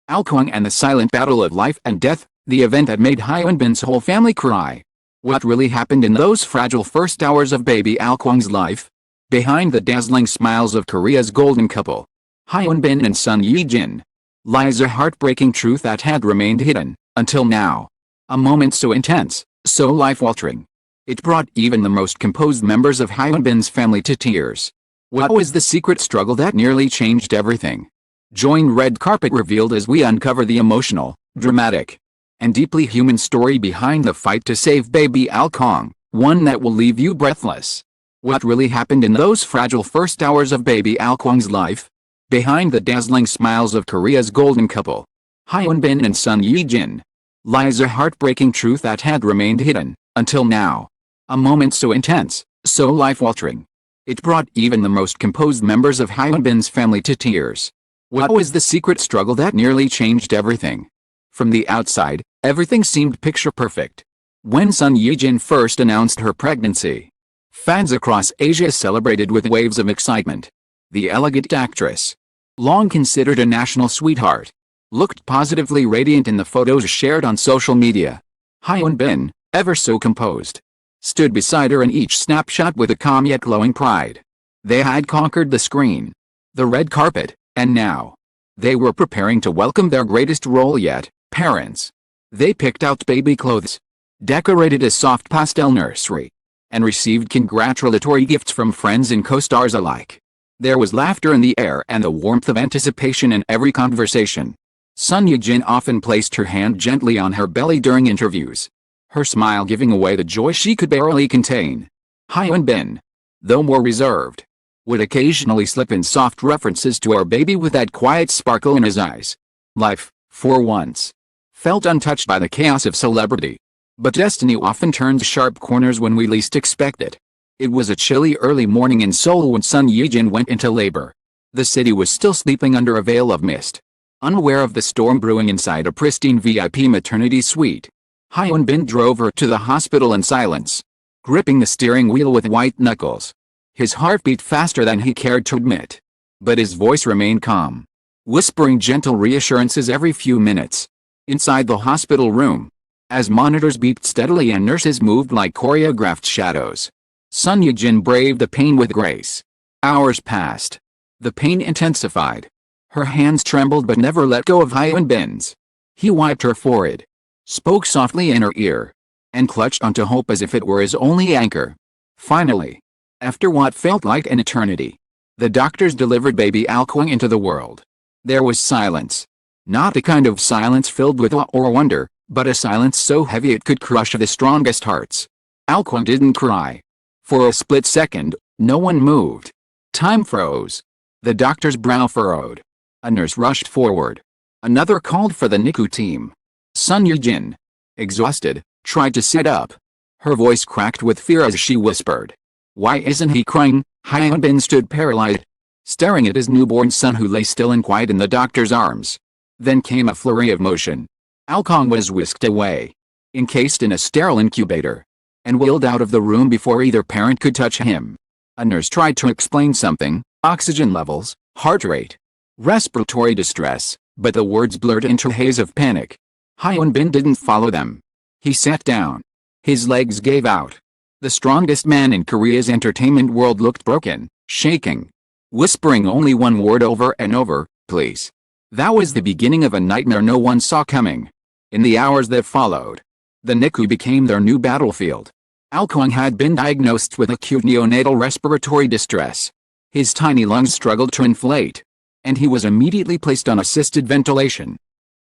Alkong and the silent battle of life and death, the event that made Hyun Bin's whole family cry. What really happened in those fragile first hours of baby Alkong's life? Behind the dazzling smiles of Korea's golden couple, Hyun Bin and Son Ye-jin, lies a heartbreaking truth that had remained hidden, until now. A moment so intense, so life-altering. It brought even the most composed members of Hyun Bin's family to tears. What was the secret struggle that nearly changed everything? Join Red Carpet Revealed as we uncover the emotional, dramatic, and deeply human story behind the fight to save baby Alkong, one that will leave you breathless. What really happened in those fragile first hours of baby Alkong's life? Behind the dazzling smiles of Korea's golden couple, Hyun Bin and Son Ye-jin, lies a heartbreaking truth that had remained hidden, until now. A moment so intense, so life-altering. It brought even the most composed members of Hyun Bin's family to tears. What was the secret struggle that nearly changed everything? From the outside, everything seemed picture-perfect. When Son Ye-jin first announced her pregnancy, fans across Asia celebrated with waves of excitement. The elegant actress, long considered a national sweetheart, looked positively radiant in the photos shared on social media. Hyun Bin, ever so composed, stood beside her in each snapshot with a calm yet glowing pride. They had conquered the screen, the red carpet, and now they were preparing to welcome their greatest role yet, parents. They picked out baby clothes, decorated a soft pastel nursery, and received congratulatory gifts from friends and co-stars alike. There was laughter in the air and the warmth of anticipation in every conversation. Son Ye-jin often placed her hand gently on her belly during interviews, her smile giving away the joy she could barely contain. Hyun Bin, though more reserved, would occasionally slip in soft references to our baby with that quiet sparkle in his eyes. Life, for once, felt untouched by the chaos of celebrity. But destiny often turns sharp corners when we least expect it. It was a chilly early morning in Seoul when Son Ye-jin went into labor. The city was still sleeping under a veil of mist, unaware of the storm brewing inside a pristine VIP maternity suite. Hyun Bin drove her to the hospital in silence, gripping the steering wheel with white knuckles. His heart beat faster than he cared to admit. But his voice remained calm, whispering gentle reassurances every few minutes. Inside the hospital room, as monitors beeped steadily and nurses moved like choreographed shadows, Son Ye-jin braved the pain with grace. Hours passed. The pain intensified. Her hands trembled but never let go of Hyun Bin's. He wiped her forehead, spoke softly in her ear, and clutched onto hope as if it were his only anchor. Finally, after what felt like an eternity, the doctors delivered baby Alkong into the world. There was silence. Not the kind of silence filled with awe or wonder, but a silence so heavy it could crush the strongest hearts. Alkong didn't cry. For a split second, no one moved. Time froze. The doctor's brow furrowed. A nurse rushed forward. Another called for the NICU team. Son Ye-jin, exhausted, tried to sit up. Her voice cracked with fear as she whispered, "Why isn't he crying?" Hyun Bin stood paralyzed, staring at his newborn son who lay still and quiet in the doctor's arms. Then came a flurry of motion. Alkong was whisked away, encased in a sterile incubator, and wheeled out of the room before either parent could touch him. A nurse tried to explain something, oxygen levels, heart rate, respiratory distress, but the words blurred into a haze of panic. Hyun Bin didn't follow them. He sat down. His legs gave out. The strongest man in Korea's entertainment world looked broken, shaking, whispering only one word over and over, "Please." That was the beginning of a nightmare no one saw coming. In the hours that followed, the NICU became their new battlefield. Alkong had been diagnosed with acute neonatal respiratory distress. His tiny lungs struggled to inflate, and he was immediately placed on assisted ventilation.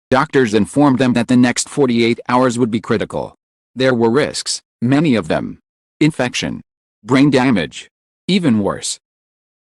Doctors informed them that the next 48 hours would be critical. There were risks, many of them. Infection, brain damage, even worse.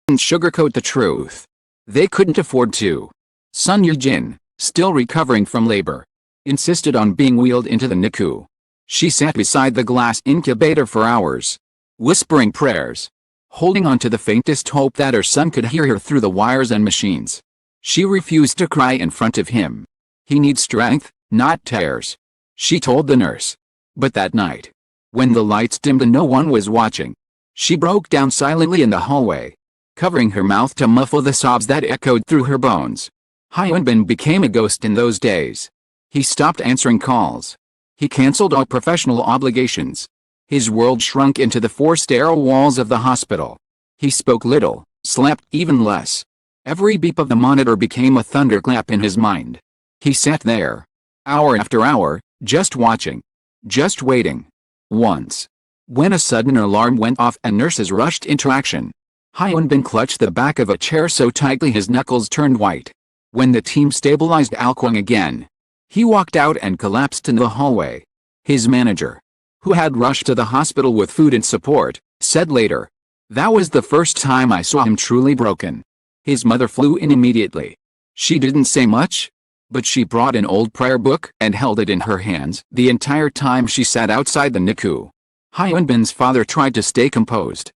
And sugarcoat the truth. They couldn't afford to. Son Ye-jin, still recovering from labor, insisted on being wheeled into the NICU. She sat beside the glass incubator for hours, whispering prayers, holding on to the faintest hope that her son could hear her through the wires and machines. She refused to cry in front of him. "He needs strength, not tears," she told the nurse. But that night, when the lights dimmed and no one was watching, she broke down silently in the hallway, covering her mouth to muffle the sobs that echoed through her bones. Hyun Bin became a ghost in those days. He stopped answering calls. He cancelled all professional obligations. His world shrunk into the four sterile walls of the hospital. He spoke little, slept even less. Every beep of the monitor became a thunderclap in his mind. He sat there, hour after hour, just watching. Just waiting. Once, when a sudden alarm went off and nurses rushed into action, Hyun Bin clutched the back of a chair so tightly his knuckles turned white. When the team stabilized Alkong again, he walked out and collapsed in the hallway. His manager, who had rushed to the hospital with food and support, said later, "That was the first time I saw him truly broken." His mother flew in immediately. She didn't say much, but she brought an old prayer book and held it in her hands the entire time she sat outside the NICU. Hyun Bin's father tried to stay composed.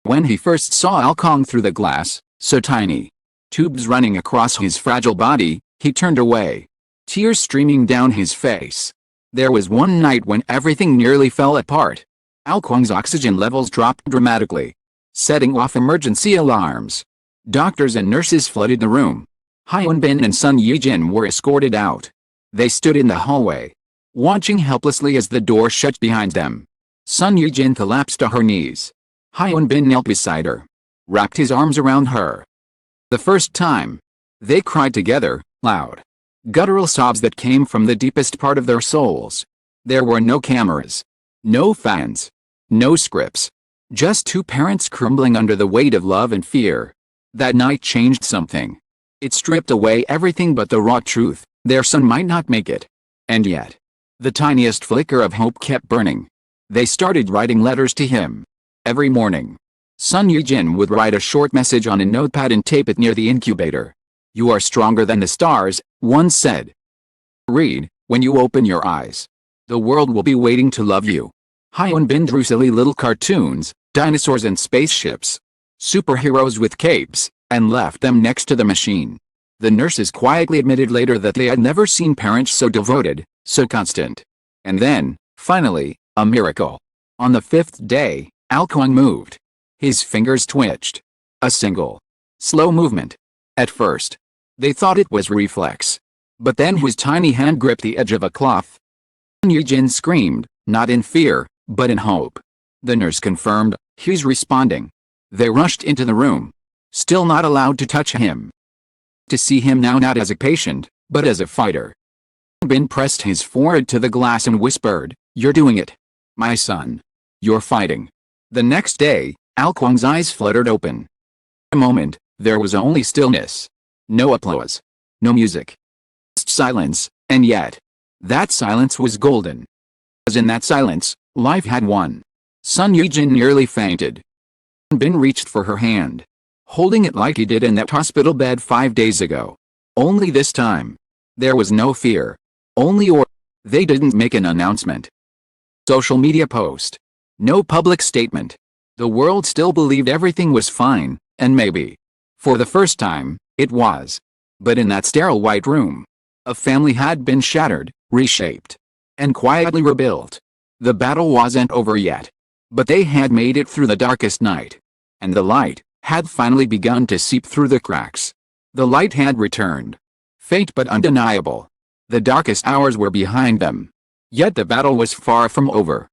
When he first saw Alkong through the glass, so tiny, tubes running across his fragile body, he turned away, tears streaming down his face. There was one night when everything nearly fell apart. Alkong's oxygen levels dropped dramatically, setting off emergency alarms. Doctors and nurses flooded the room. Hyun Bin and Sun Yijin were escorted out. They stood in the hallway, watching helplessly as the door shut behind them. Sun Yijin collapsed to her knees. Hyun Bin knelt beside her, wrapped his arms around her. The first time, they cried together, loud, guttural sobs that came from the deepest part of their souls. There were no cameras, no fans, no scripts, just two parents crumbling under the weight of love and fear. That night changed something. It stripped away everything but the raw truth: their son might not make it. And yet, the tiniest flicker of hope kept burning. They started writing letters to him. Every morning, Sun Yijin would write a short message on a notepad and tape it near the incubator. "You are stronger than the stars," one said. "Read, when you open your eyes. The world will be waiting to love you." Hyun Bin drew silly little cartoons, dinosaurs and spaceships, superheroes with capes, and left them next to the machine. The nurses quietly admitted later that they had never seen parents so devoted, so constant. And then, finally, a miracle. On the fifth day, Alkong moved. His fingers twitched. A single, slow movement. At first, they thought it was reflex. But then his tiny hand gripped the edge of a cloth. Yujin screamed, not in fear, but in hope. The nurse confirmed, "He's responding." They rushed into the room, still not allowed to touch him. To see him now not as a patient, but as a fighter. Bin pressed his forehead to the glass and whispered, "You're doing it, my son. You're fighting." The next day, Alkong's eyes fluttered open. A moment, there was only stillness. No applause. No music. Just silence, and yet, that silence was golden. As in that silence, life had won. Sun Yijin nearly fainted. Bin reached for her hand, holding it like he did in that hospital bed 5 days ago. Only this time, there was no fear. Only they didn't make an announcement. Social media post. No public statement. The world still believed everything was fine, and maybe, for the first time, it was. But in that sterile white room, a family had been shattered, reshaped, and quietly rebuilt. The battle wasn't over yet. But they had made it through the darkest night. And the light had finally begun to seep through the cracks. The light had returned. Faint but undeniable. The darkest hours were behind them. Yet the battle was far from over.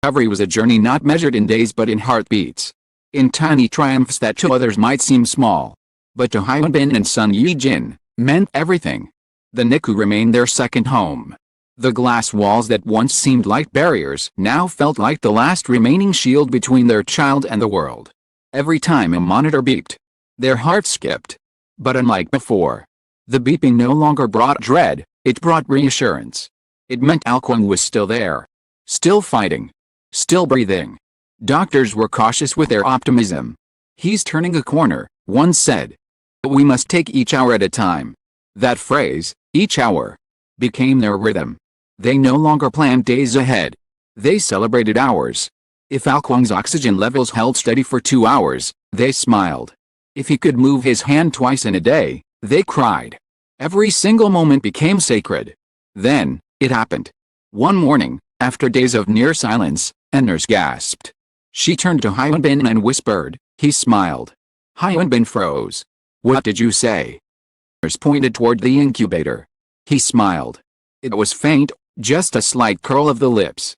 Recovery was a journey not measured in days but in heartbeats. In tiny triumphs that to others might seem small. But to Hyun Bin and Sun Yijin, meant everything. The NICU remained their second home. The glass walls that once seemed like barriers now felt like the last remaining shield between their child and the world. Every time a monitor beeped, their hearts skipped. But unlike before, the beeping no longer brought dread, it brought reassurance. It meant Alkong was still there. Still fighting. Still breathing. Doctors were cautious with their optimism. "He's turning a corner," one said. "But we must take each hour at a time." That phrase, "each hour," became their rhythm. They no longer planned days ahead. They celebrated hours. If Alkong's oxygen levels held steady for 2 hours, they smiled. If he could move his hand twice in a day, they cried. Every single moment became sacred. Then, it happened. One morning, after days of near silence, a nurse gasped. She turned to Hyun Bin and whispered. He smiled. Hyun Bin froze. "What did you say?" Pointed toward the incubator. He smiled. It was faint, just a slight curl of the lips.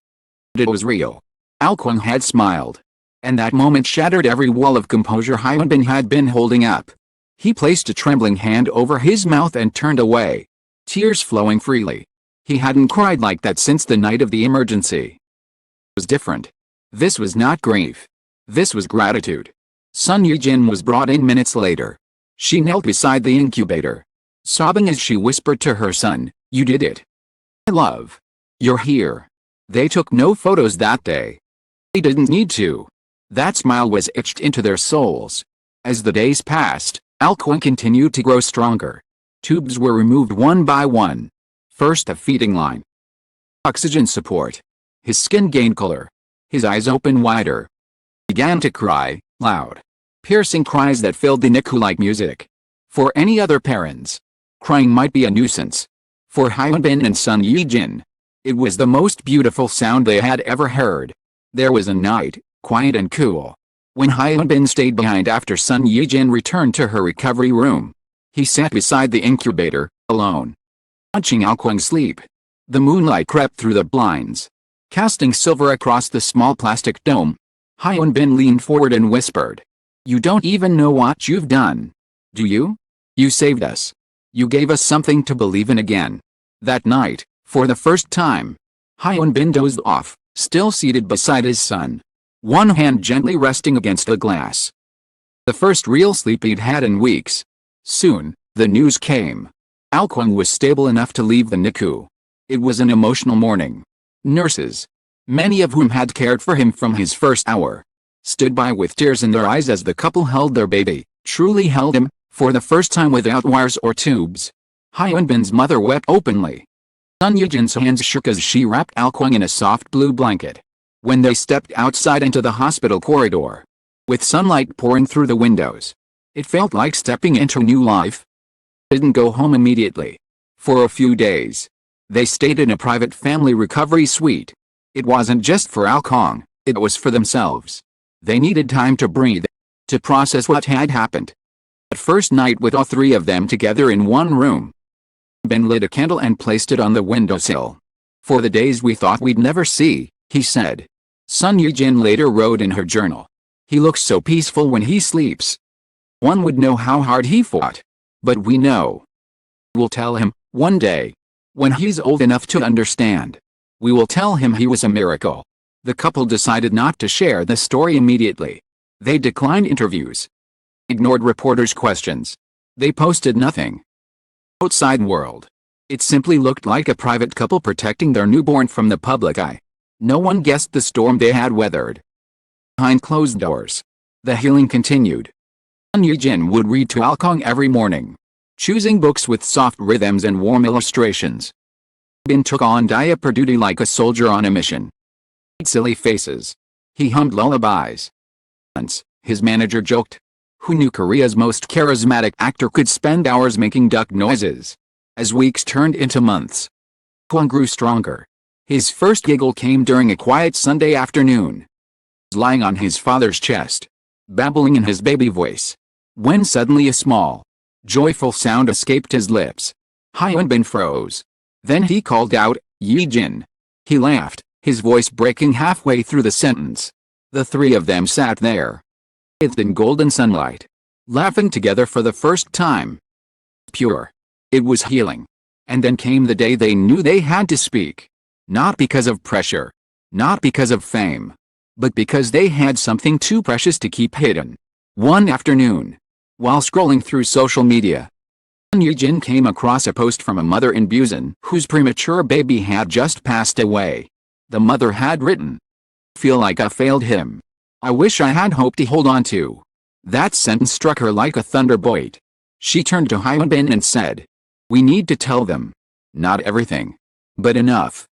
It was real. Alkong had smiled. And that moment shattered every wall of composure Hyun had been holding up. He placed a trembling hand over his mouth and turned away. Tears flowing freely. He hadn't cried like that since the night of the emergency. It was different. This was not grief. This was gratitude. Sun Yejin was brought in minutes later. She knelt beside the incubator, sobbing as she whispered to her son, "You did it. My love. You're here." They took no photos that day. They didn't need to. That smile was etched into their souls. As the days passed, Alkong continued to grow stronger. Tubes were removed one by one. First a feeding line. Oxygen support. His skin gained color. His eyes opened wider. He began to cry, loud, piercing cries that filled the NICU like music. For any other parents, crying might be a nuisance. For Hyun and Sun Yejin, it was the most beautiful sound they had ever heard. There was a night, quiet and cool, when Hyun stayed behind after Sun Yejin returned to her recovery room. He sat beside the incubator, alone, watching Alkong sleep. The moonlight crept through the blinds, casting silver across the small plastic dome. Hyun leaned forward and whispered, "You don't even know what you've done. Do you? You saved us. You gave us something to believe in again." That night, for the first time, Hyun dozed off, still seated beside his son, one hand gently resting against the glass. The first real sleep he'd had in weeks. Soon, the news came. Alkong was stable enough to leave the NICU. It was an emotional morning. Nurses, many of whom had cared for him from his first hour, stood by with tears in their eyes as the couple held their baby, truly held him, for the first time without wires or tubes. Hyunbin's mother wept openly. Sun Yejin's hands shook as she wrapped Alkong in a soft blue blanket. When they stepped outside into the hospital corridor, with sunlight pouring through the windows, it felt like stepping into new life. They didn't go home immediately. For a few days, they stayed in a private family recovery suite. It wasn't just for Alkong, it was for themselves. They needed time to breathe, to process what had happened. That first night with all three of them together in one room, Ben lit a candle and placed it on the windowsill. "For the days we thought we'd never see," he said. Sun Yejin later wrote in her journal, "He looks so peaceful when he sleeps. One would know how hard he fought. But we know. We'll tell him, one day, when he's old enough to understand. We will tell him he was a miracle." The couple decided not to share the story immediately. They declined interviews, ignored reporters' questions. They posted nothing. Outside world, it simply looked like a private couple protecting their newborn from the public eye. No one guessed the storm they had weathered. Behind closed doors, the healing continued. Sun Yejin would read to Alkong every morning, choosing books with soft rhythms and warm illustrations. Bin took on diaper duty like a soldier on a mission. Silly faces. He hummed lullabies. Once, his manager joked, "Who knew Korea's most charismatic actor could spend hours making duck noises?" As weeks turned into months, Kwon grew stronger. His first giggle came during a quiet Sunday afternoon. Lying on his father's chest, babbling in his baby voice, when suddenly a small, joyful sound escaped his lips. Hyunbin froze. Then he called out, "Yejin." He laughed, his voice breaking halfway through the sentence. The three of them sat there, bathed in golden sunlight, laughing together for the first time. Pure. It was healing. And then came the day they knew they had to speak. Not because of pressure, not because of fame, but because they had something too precious to keep hidden. One afternoon, while scrolling through social media, Sun Yejin came across a post from a mother in Busan whose premature baby had just passed away. The mother had written, "Feel like I failed him. I wish I had hope to hold on to." That sentence struck her like a thunderbolt. She turned to Hyunbin and said, "We need to tell them. Not everything, but enough.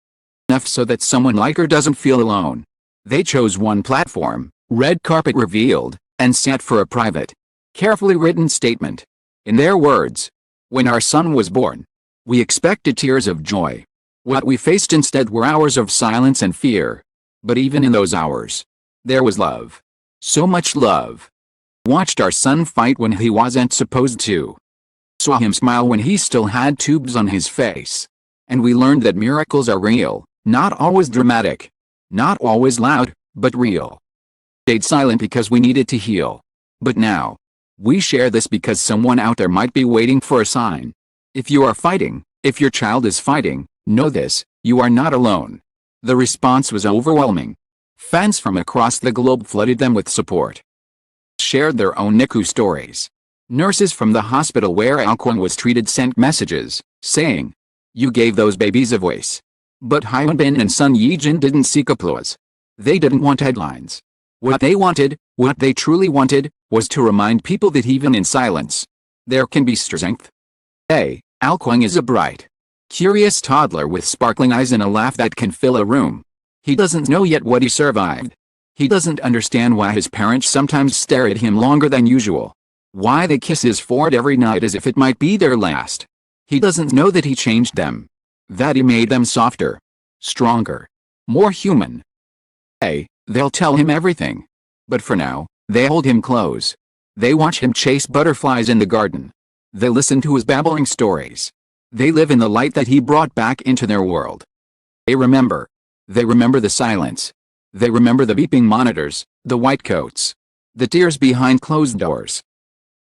Enough so that someone like her doesn't feel alone." They chose one platform, red carpet revealed, and sat for a private, carefully written statement. In their words, "When our son was born, we expected tears of joy. What we faced instead were hours of silence and fear. But even in those hours, there was love. So much love. Watched our son fight when he wasn't supposed to. Saw him smile when he still had tubes on his face. And we learned that miracles are real, not always dramatic. Not always loud, but real. Stayed silent because we needed to heal. But now, we share this because someone out there might be waiting for a sign. If you are fighting, if your child is fighting, know this, you are not alone. The response was overwhelming. Fans from across the globe flooded them with support. Shared their own NICU stories. Nurses from the hospital where Alkong was treated sent messages, saying, "You gave those babies a voice." But Hyun Bin and Son Ye-jin didn't seek applause. They didn't want headlines. What they wanted, what they truly wanted, was to remind people that even in silence, there can be strength. Alkong is a bright, curious toddler with sparkling eyes and a laugh that can fill a room. He doesn't know yet what he survived. He doesn't understand why his parents sometimes stare at him longer than usual. Why they kiss his forehead every night as if it might be their last. He doesn't know that he changed them. That he made them softer, stronger, more human. They'll tell him everything. But for now, they hold him close. They watch him chase butterflies in the garden. They listen to his babbling stories. They live in the light that he brought back into their world. They remember. They remember the silence. They remember the beeping monitors, the white coats, the tears behind closed doors.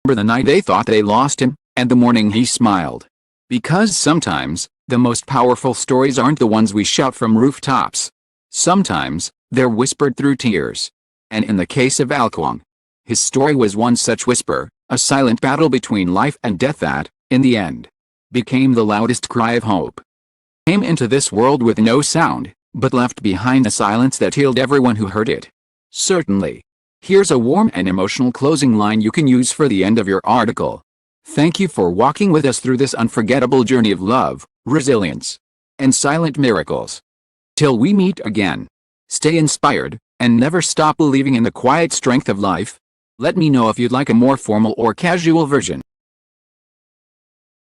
Remember the night they thought they lost him, and the morning he smiled. Because sometimes, the most powerful stories aren't the ones we shout from rooftops. Sometimes, they're whispered through tears. And in the case of Alkong, his story was one such whisper, a silent battle between life and death that, in the end, became the loudest cry of hope. Came into this world with no sound, but left behind a silence that healed everyone who heard it. Certainly. Here's a warm and emotional closing line you can use for the end of your article. Thank you for walking with us through this unforgettable journey of love, resilience, and silent miracles. Till we meet again, stay inspired, and never stop believing in the quiet strength of life. Let me know if you'd like a more formal or casual version.